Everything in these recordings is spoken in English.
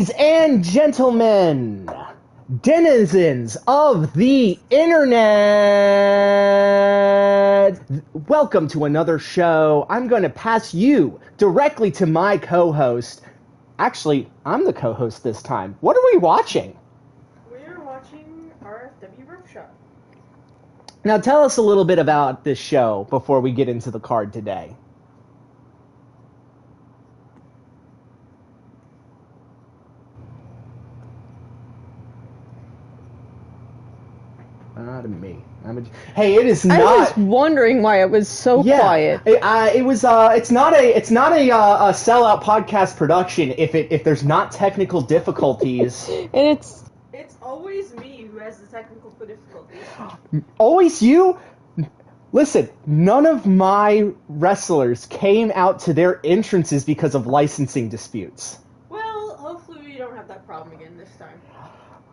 Ladies and gentlemen, denizens of the internet, welcome to another show. I'm going to pass you directly to my co-host. Actually, I'm the co-host this time. What are we watching? We're watching RFW Roughshot. Now tell us a little bit about this show before we get into the card today. Not me. Hey, it is not. I was wondering why it was so quiet. It was. It's not a sellout podcast production. If there's not technical difficulties, And it's always me who has the technical difficulties. Always you. Listen, none of my wrestlers came out to their entrances because of licensing disputes. Well, hopefully we don't have that problem again this time.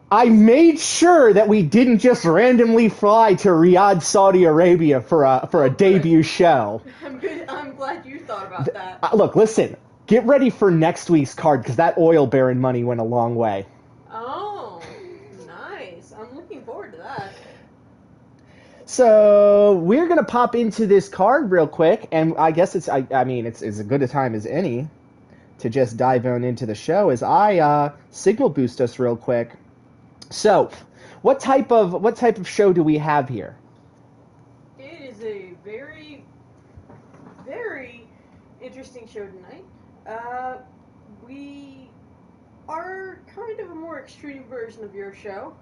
I made sure that we didn't just randomly fly to Riyadh, Saudi Arabia for a debut show. I'm good. I'm glad you thought about that. Look, listen. Get ready for next week's card because that oil baron money went a long way. Oh, nice. I'm looking forward to that. So we're gonna pop into this card real quick, and I guess it's as good a time as any to just dive on into the show as I signal boost us real quick. So, what type of show do we have here? It is a very, very interesting show tonight. We are kind of a more extreme version of your show,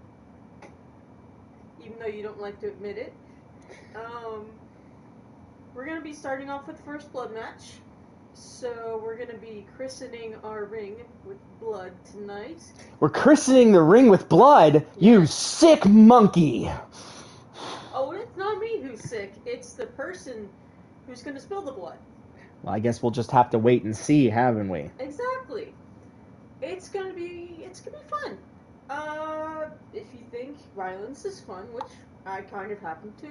even though you don't like to admit it. We're going to be starting off with First Blood match. So we're going to be christening our ring with blood tonight. We're christening the ring with blood? You sick monkey! Oh, it's not me who's sick. It's the person who's going to spill the blood. Well, I guess we'll just have to wait and see, haven't we? Exactly. It's gonna be fun. If you think violence is fun, which I kind of happen to,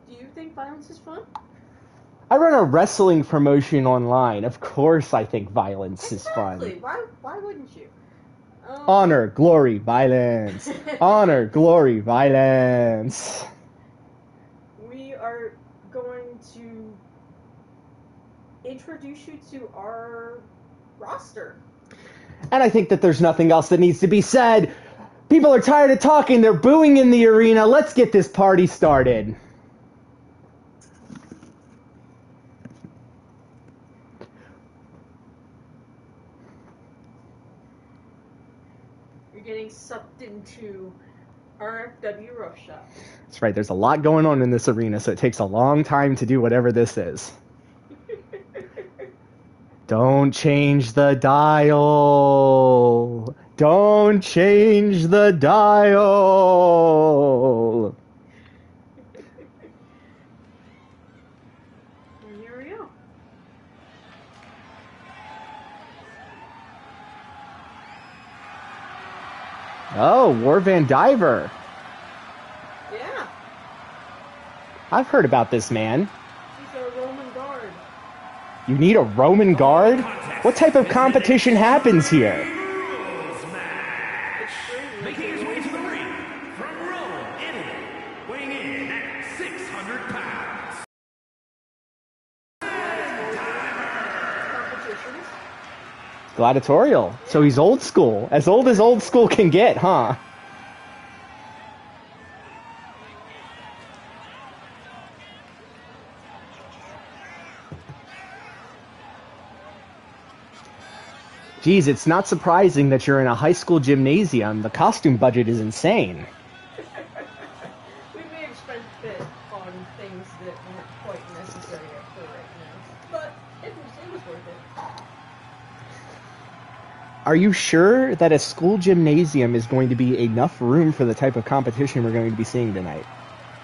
do you think violence is fun? I run a wrestling promotion online. Of course I think violence is fun. Why wouldn't you? Honor, glory, violence. Honor, glory, violence. We are going to introduce you to our roster. And I think that there's nothing else that needs to be said. People are tired of talking. They're booing in the arena. Let's get this party started. You're getting sucked into RFW Roughshot. That's right. There's a lot going on in this arena, so it takes a long time to do whatever this is. Don't change the dial. Don't change the dial. And here we go. Oh, War Van Diver. Yeah. I've heard about this man. He's a Roman guard. You need a Roman guard? What type of competition happens here? Making his way to the ring from Rome, Italy, weighing in at 600 pounds. Competitions. Gladiatorial. So he's old school. As old school can get, huh? Geez, it's not surprising that you're in a high school gymnasium. The costume budget is insane. We may have spent a bit on things that weren't quite necessary for right now, but it was worth it. Are you sure that a school gymnasium is going to be enough room for the type of competition we're going to be seeing tonight?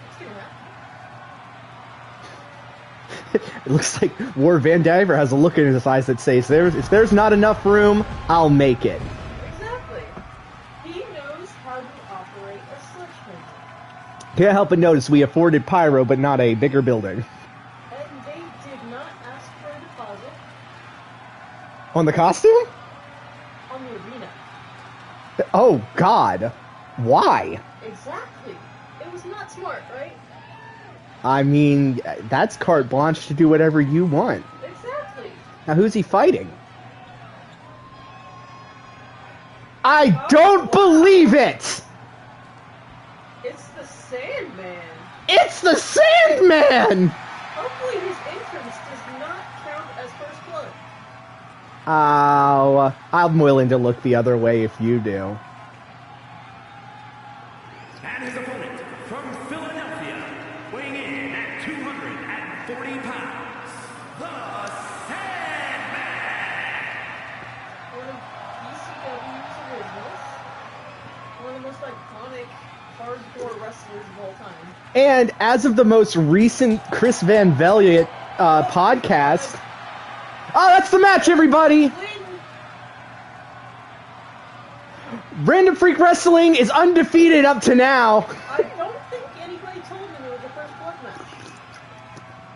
It's gonna happen. It looks like War Van Diver has a look in his eyes that says, if there's not enough room, I'll make it. Exactly. He knows how to operate a sledgehammer. Can't help but notice we afforded pyro, but not a bigger building. And they did not ask for a deposit. On the costume? from the arena. Oh, God. Why? Exactly. It was not smart, right? I mean, that's carte blanche to do whatever you want. Exactly. Now, who's he fighting? I don't believe it! It's the Sandman. It's the Sandman! Hopefully his entrance does not count as first blood. Oh, I'm willing to look the other way if you do. And his opponent from Philadelphia, weighing in at 240 pounds, the Sandman! One of ECW's originals. One of the most iconic hardcore wrestlers of all time. And as of the most recent Chris Van Vliet podcast... Oh, that's the match, everybody! Random Freak Wrestling is undefeated up to now. I don't think anybody told me it was a first blood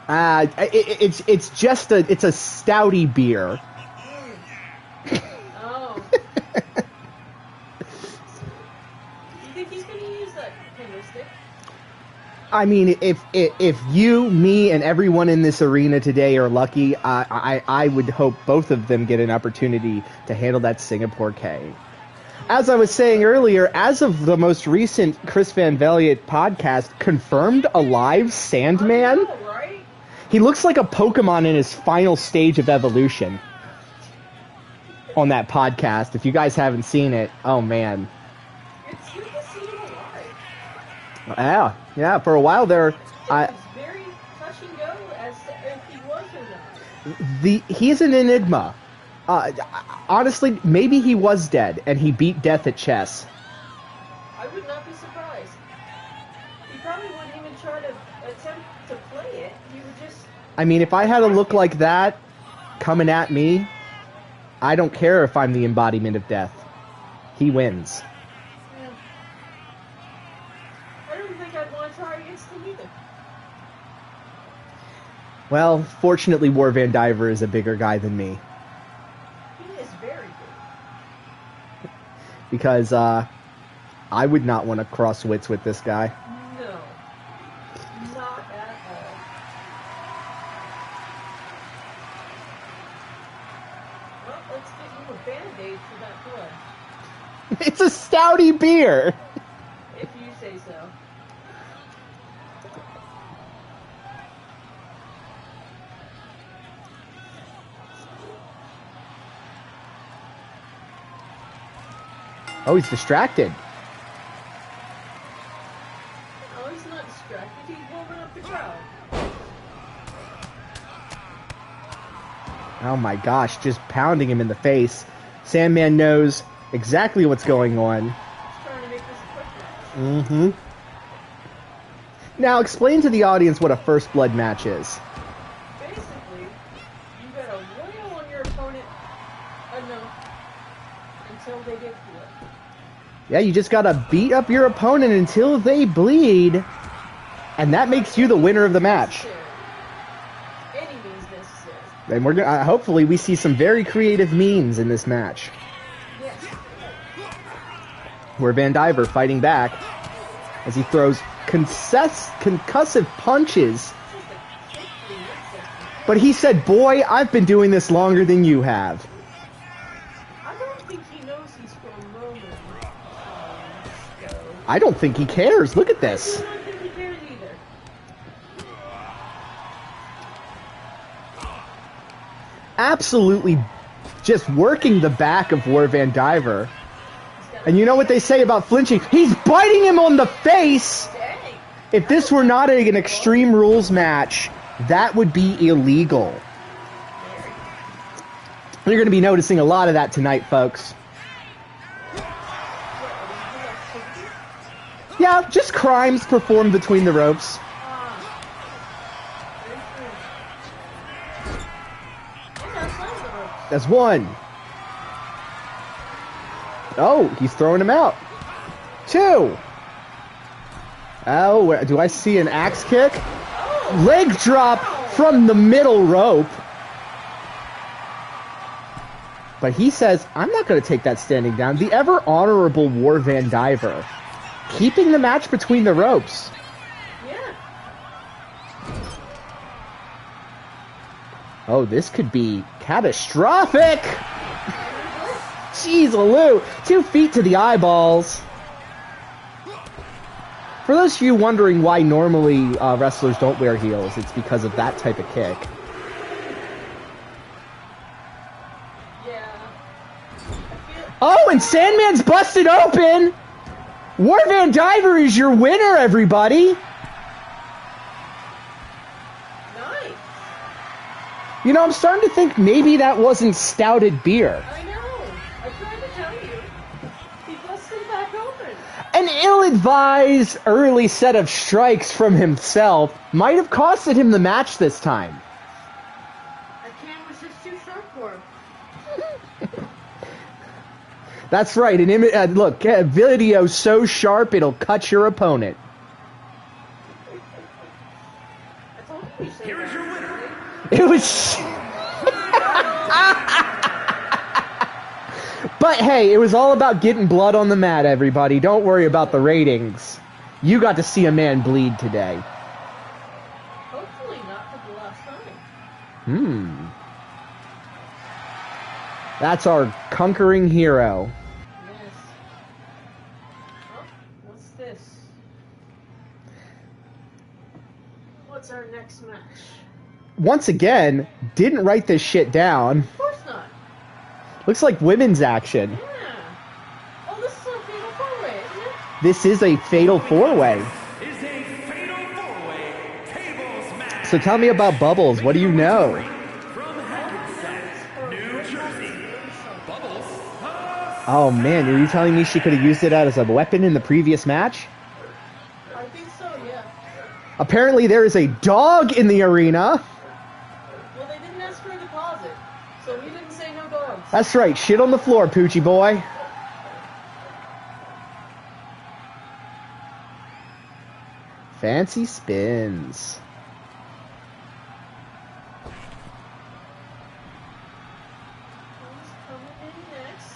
match. It's just a stouty beer. Oh. You think he's going to use that kendo stick? I mean, if you, me, and everyone in this arena today are lucky, I would hope both of them get an opportunity to handle that Singapore K. As I was saying earlier, as of the most recent Chris Van Vliet podcast, confirmed alive Sandman. I know, right? He looks like a Pokemon in his final stage of evolution on that podcast. If you guys haven't seen it, oh man. It's good to see him alive. Yeah, for a while there, It was very touch and go as to if he was or not. he's an enigma. Honestly, maybe he was dead and he beat death at chess. I would not be surprised. He probably wouldn't even try to attempt to play it. He would just... I mean, if I had a look like that coming at me, I don't care if I'm the embodiment of death. He wins. Yeah. I don't think I'd want to try against him either. Well, fortunately, War Van Diver is a bigger guy than me. He is very good. Because, I would not want to cross wits with this guy. No. Not at all. Well, let's get you a Band-Aid for that blood. It's a stouty beer! If you say so. Oh, he's distracted. No, he's not distracted. He's warming up the crowd. Oh my gosh, just pounding him in the face. Sandman knows exactly what's going on. He's trying to make this a quick match. Mm-hmm. Now, explain to the audience what a first blood match is. Basically, you gotta wail on your opponent enough until they get blood. Yeah, you just gotta beat up your opponent until they bleed, and that makes you the winner of the match. Any means necessary. And we're gonna, hopefully we see some very creative means in this match. Yes. Where Van Diver fighting back as he throws concussive punches. But he said, boy, I've been doing this longer than you have. I don't think he knows he's from Roman. I don't think he cares. Look at this. I don't think he cares either. Absolutely just working the back of War Van Diver. And you know what they say about flinching? He's biting him on the face! Dang. If this were not an Extreme Rules match, that would be illegal. You're going to be noticing a lot of that tonight, folks. Yeah, just crimes performed between the ropes. That's one. Oh, he's throwing him out. Two. Oh, do I see an axe kick? Leg drop from the middle rope. But he says, I'm not going to take that standing down. The ever honorable War Van Diver. Keeping the match between the ropes. Yeah. Oh, this could be catastrophic! Jeez, Lou, 2 feet to the eyeballs. For those of you wondering why normally wrestlers don't wear heels, it's because of that type of kick. Yeah. Oh, and Sandman's busted open! War Van Diver is your winner, everybody! Nice. You know, I'm starting to think maybe that wasn't stouted beer. I know. I tried to tell you. He busted back open. An ill-advised early set of strikes from himself might have costed him the match this time. That can was just too short for him. That's right. Look, a video so sharp it'll cut your opponent. I told you so. Here is your winner. It was... But hey, it was all about getting blood on the mat, everybody. Don't worry about the ratings. You got to see a man bleed today. Hopefully not for the last time. That's our conquering hero. Yes. Oh, what's this? What's our next match? Once again, didn't write this shit down. Of course not. Looks like women's action. Yeah. Oh, this is a fatal four-way, isn't it? This is a fatal four-way. Is a fatal four-way tables match. So tell me about Bubbles. What do you know? From Hackensack, New Jersey. Bubbles. Oh man, are you telling me she could have used it as a weapon in the previous match? I think so, yeah. Apparently there is a dog in the arena. Well, they didn't ask for a deposit, so we didn't say no dogs. That's right, shit on the floor, Poochie boy. Fancy spins. Who's coming in next?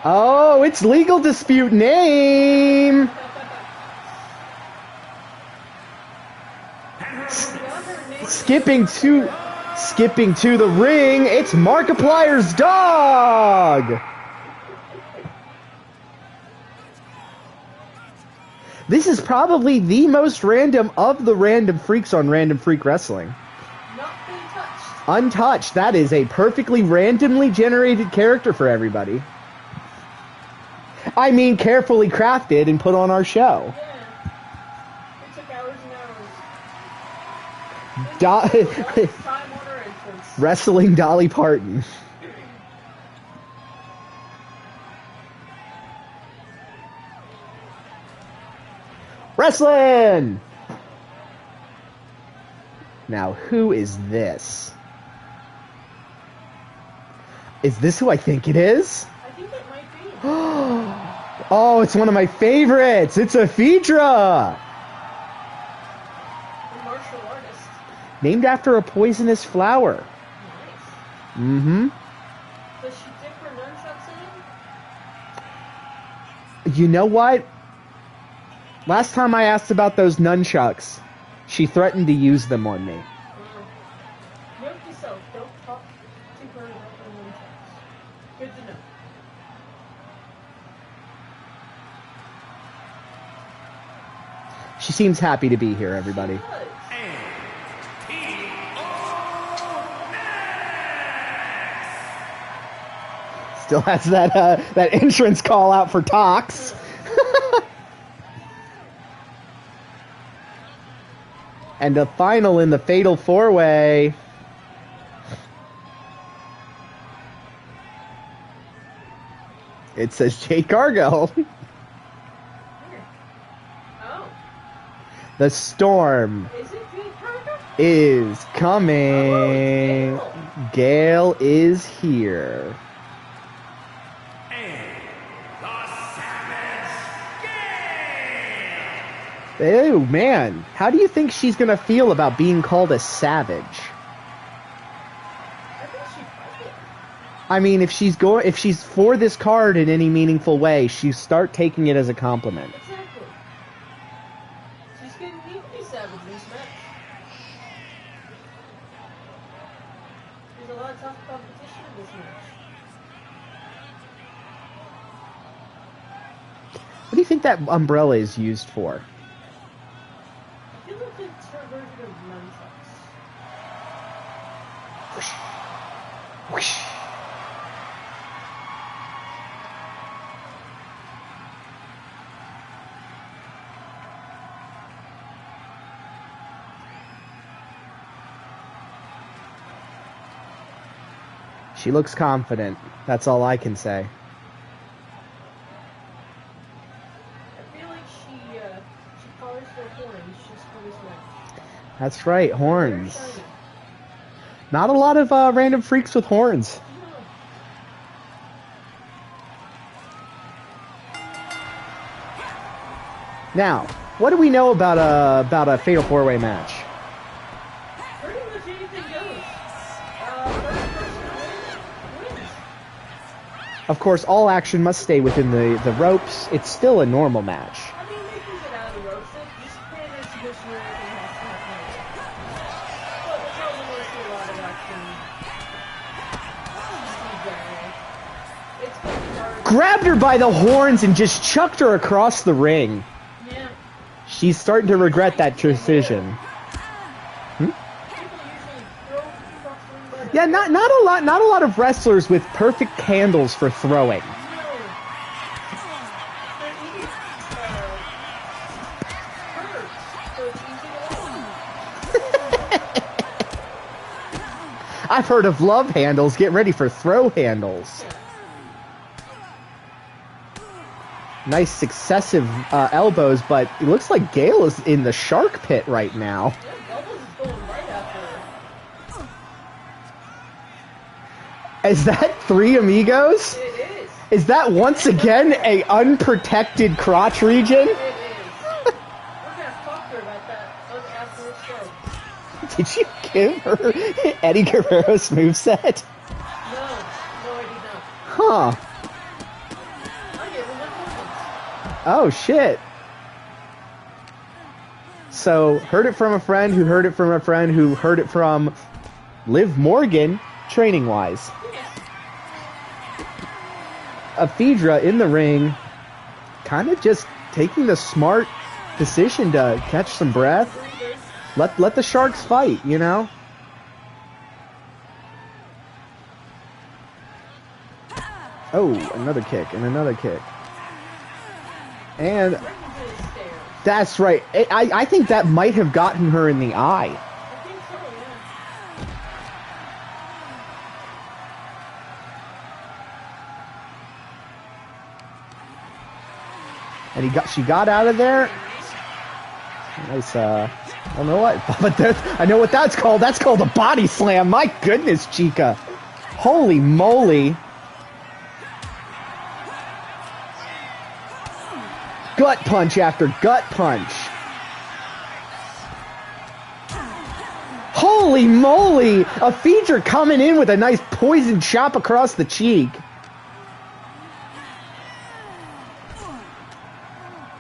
Oh, it's legal dispute name. Skipping to the ring, it's Markiplier's dog. This is probably the most random of the random freaks on Random Freak Wrestling. Not being touched. Untouched. That is a perfectly randomly generated character for everybody. I mean, carefully crafted and put on our show. Yeah. It took hours and hours. Time order entrance. Wrestling Dolly Parton. Wrestling! Now, who is this? Is this who I think it is? I think it might be. Oh, it's one of my favorites! It's a Phaedra! A martial artist. Named after a poisonous flower. Nice. Mm-hmm. Does she dip her nunchucks in it? You know what? Last time I asked about those nunchucks, she threatened to use them on me. Wow. Note to self, don't talk to her about her nunchucks. Good to know. She seems happy to be here, everybody. She does. Still has that entrance call out for Tox. And the final in the Fatal 4-Way. It says Jade Cargill. Here. Oh. The storm Is it Jade Cargill? is coming. Oh, Gale is here. And the Savage Gale. Oh man, how do you think she's gonna feel about being called a savage? I think she'd like it. I mean, if she's for this card in any meaningful way, she start taking it as a compliment. Exactly. She's gonna need to be savage in this match. There's a lot of tough competition in this match. What do you think that umbrella is used for? I feel like it's her version of nunchucks. Whoosh. Whoosh. She looks confident. That's all I can say. I feel like she polished her horns just for this match. That's right, horns. Very shiny. Not a lot of random freaks with horns. Now, what do we know about a fatal four-way match? Pretty much anything goes. First person to win wins. Of course, all action must stay within the ropes. It's still a normal match. I mean, they can get out of the ropes. They just pay an exhibition where everything has to happen. But it's also mostly a lot of action. It's gonna be hard. Grabbed her by the horns and just chucked her across the ring. Yeah. She's starting to regret that decision. People usually throw across the ring by the Yeah, not a lot of wrestlers with perfect handles for throwing. No. They're easy. Hurt. So it's easy to lose. I've heard of love handles. Get ready for throw handles. Nice successive elbows, but it looks like Gale is in the shark pit right now. Yeah, Bubbles is going right after her. Is that three amigos? It is. Is that once again a unprotected crotch region? It is. We're gonna talk to her about that after this show. Did you give her Eddie Guerrero's moveset? No, I did not. Huh. I gave her my confidence. Oh, shit. So, heard it from a friend who heard it from a friend who heard it from Liv Morgan, training-wise. Yes. Ephedra in the ring, kind of just taking the smart decision to catch some breath. Let the Sharks fight, you know? Oh, another kick and another kick. And Right into the stairs. that's right. I think that might have gotten her in the eye. I think so, yeah. And she got out of there. Nice, I don't know what, but I know what that's called. That's called a body slam. My goodness, Chica. Holy moly. Gut punch after gut punch. Holy moly! Ephedra coming in with a nice poison chop across the cheek.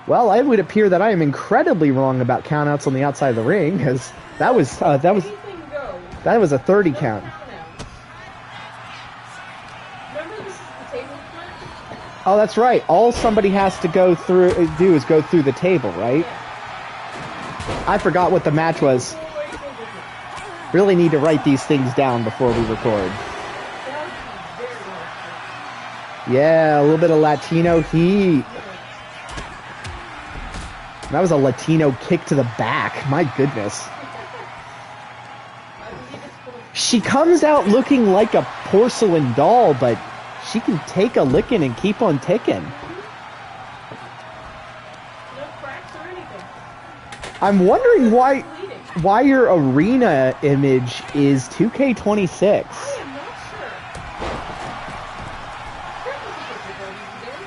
Well, it would appear that I am incredibly wrong about countouts on the outside of the ring, because that was Anything goes. a 30 count. Remember, this is the table match? Oh, that's right. All somebody has to do is go through the table, right? I forgot what the match was. Really need to write these things down before we record. Yeah, a little bit of Latino heat. That was a Latino kick to the back. My goodness. She comes out looking like a porcelain doll, but she can take a licking and keep on ticking. No cracks or anything. I'm wondering Bleeding. why your arena image is 2K26. I am not sure. That was a different one, again.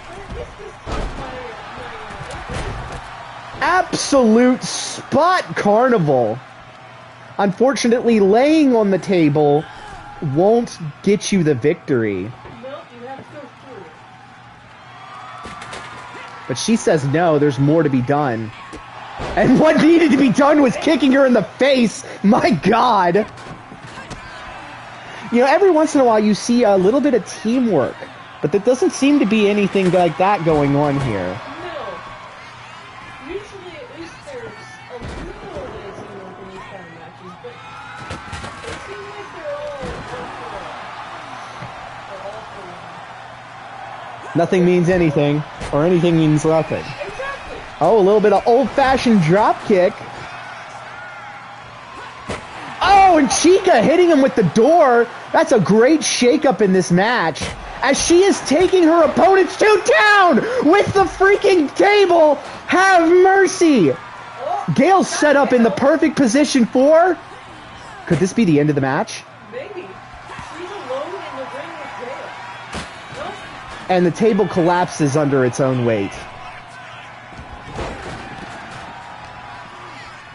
But at least this time my absolute spot carnival. Unfortunately, laying on the table won't get you the victory. Nope, you have to go through. But she says no, there's more to be done. And what needed to be done was kicking her in the face. My God. You know, every once in a while you see a little bit of teamwork, but there doesn't seem to be anything like that going on here. No. Usually, at least there's a little bit of teamwork in these kind of matches, but it seems like they're all for one. Nothing means anything, or anything means nothing. Exactly. Oh, a little bit of old-fashioned drop kick. Oh, and Chica hitting him with the door. That's a great shake-up in this match. As she is taking her opponents to town with the freaking table. Have mercy. Gail's set up in the perfect position for... Could this be the end of the match? Maybe. She's alone in the ring with Gail. Nope. And the table collapses under its own weight.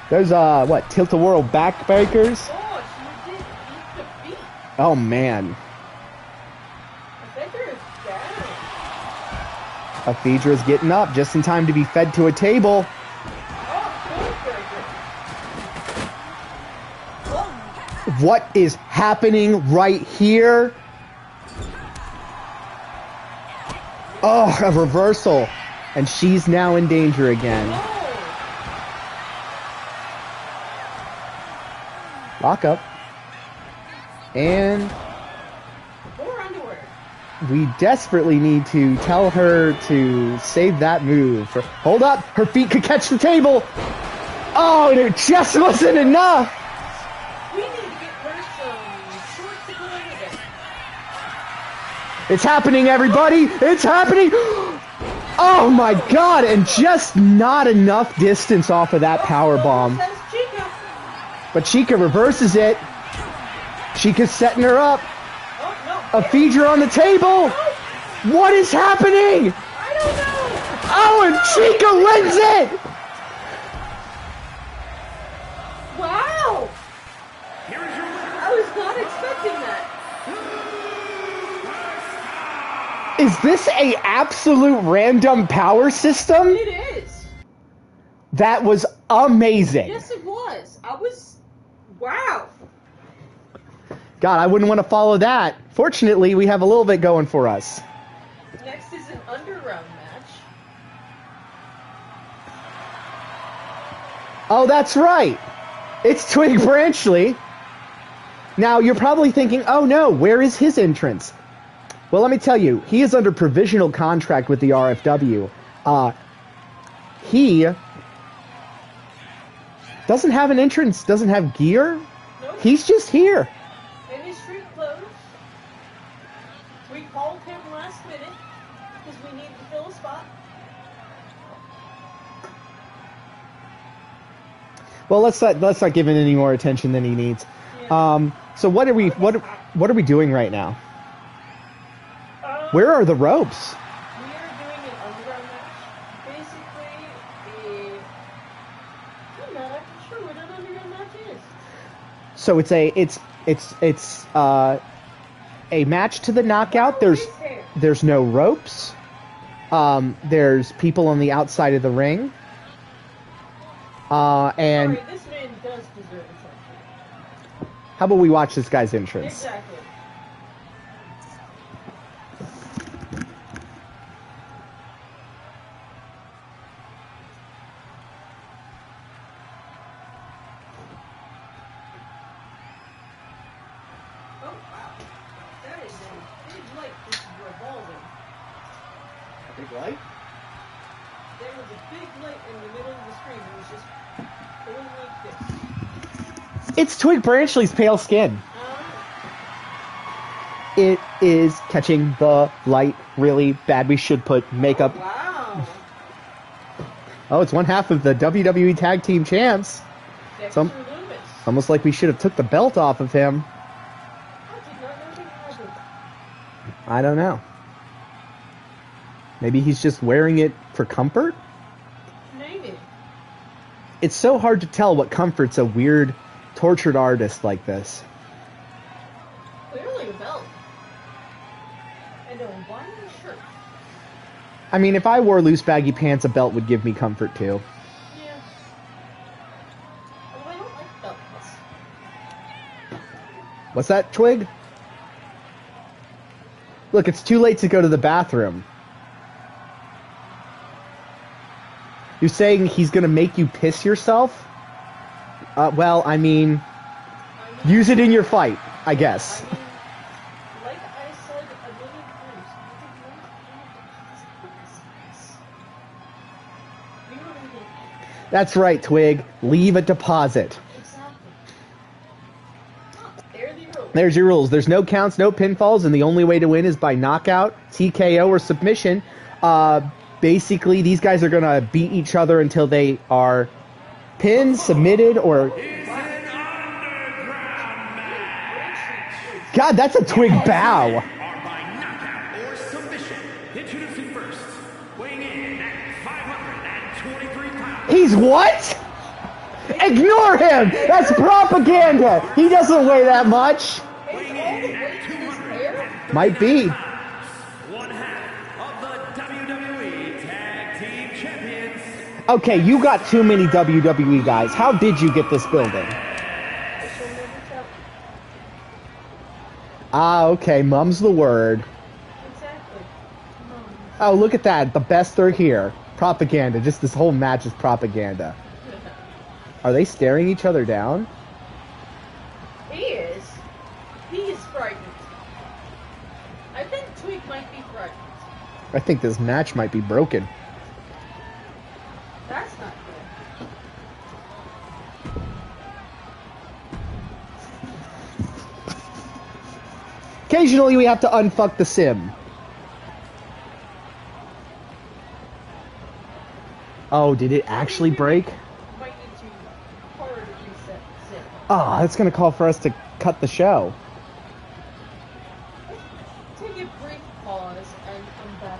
Those, what, tilt-a-whirl backbreakers? Oh, she did eat the feet. Oh, man. Ephedra's getting up just in time to be fed to a table. What is happening right here? Oh, a reversal. And she's now in danger again. Lock up. And we desperately need to tell her to save that move. Hold up, her feet could catch the table. Oh, and it just wasn't enough. We need to get her some shorts to go with it. It's happening, everybody. It's happening. Oh my God, and just not enough distance off of that power bomb. But Chica reverses it. Chica's setting her up. Ephedra on the table! What is happening? I don't know! Oh, and Chica wins it! Wow! I was not expecting that. Is this a absolute random power system? It is. That was amazing. Yes, it was. Wow. God, I wouldn't want to follow that. Fortunately, we have a little bit going for us. Next is an underground match. Oh, that's right. It's Twig Branchley. Now, you're probably thinking, oh no, where is his entrance? Well, let me tell you, he is under provisional contract with the RFW. He doesn't have an entrance, doesn't have gear. Nope. He's just here. In his street clothes. We called him last minute because we needed to fill a spot. Well, let's not give him any more attention than he needs. Yeah. So what are we doing right now? Where are the ropes? We are doing an underground match. Basically, I'm not actually sure what an underground match is. So it's a match to the knockout. There's no ropes. There's people on the outside of the ring. And sorry, this man does deserve attention. How about we watch this guy's entrance? Exactly. Oh, wow. That is a big light just revolving. A big light? There was a big light in the middle of the screen. It was just going like this. It's Twig Branchley's pale skin. It is catching the light really bad. We should put makeup. Wow. Oh, it's one half of the WWE Tag Team Champs. It's almost like we should have took the belt off of him. I don't know. Maybe he's just wearing it for comfort? Maybe. It's so hard to tell what comforts a weird, tortured artist like this. Clearly a belt. And a wine shirt. I mean, if I wore loose baggy pants, a belt would give me comfort too. Yeah. Although I don't like belts. What's that, Twig? Look, it's too late to go to the bathroom. You're saying he's gonna make you piss yourself? Well, I mean, use it in your fight, I guess. I mean, like I said a million times, you don't need it. That's right, Twig. Leave a deposit. Exactly. There are the rules. There's your rules. There's no counts, no pinfalls, and the only way to win is by knockout, TKO, or submission. Basically, these guys are going to beat each other until they are pinned, submitted, or... God, that's a Twig bow. Are by knockout or submission. Introducing first, weighing in at 523 pounds. He's what? Ignore him! That's propaganda! He doesn't weigh that much. Weighing in at 200. Might be. One half of the WWE Tag Team Champions. Okay, you got too many WWE guys. How did you get this building? Ah, okay, mum's the word. Exactly. Oh, look at that. The best are here. Propaganda. Just this whole match is propaganda. Are they staring each other down? He is. He is frightened. I think Twig might be frightened. I think this match might be broken. That's not good. Occasionally we have to unfuck the sim. Oh, did it actually break? Might need to hard reset zip. Oh, that's gonna call for us to cut the show. Take a brief pause and come back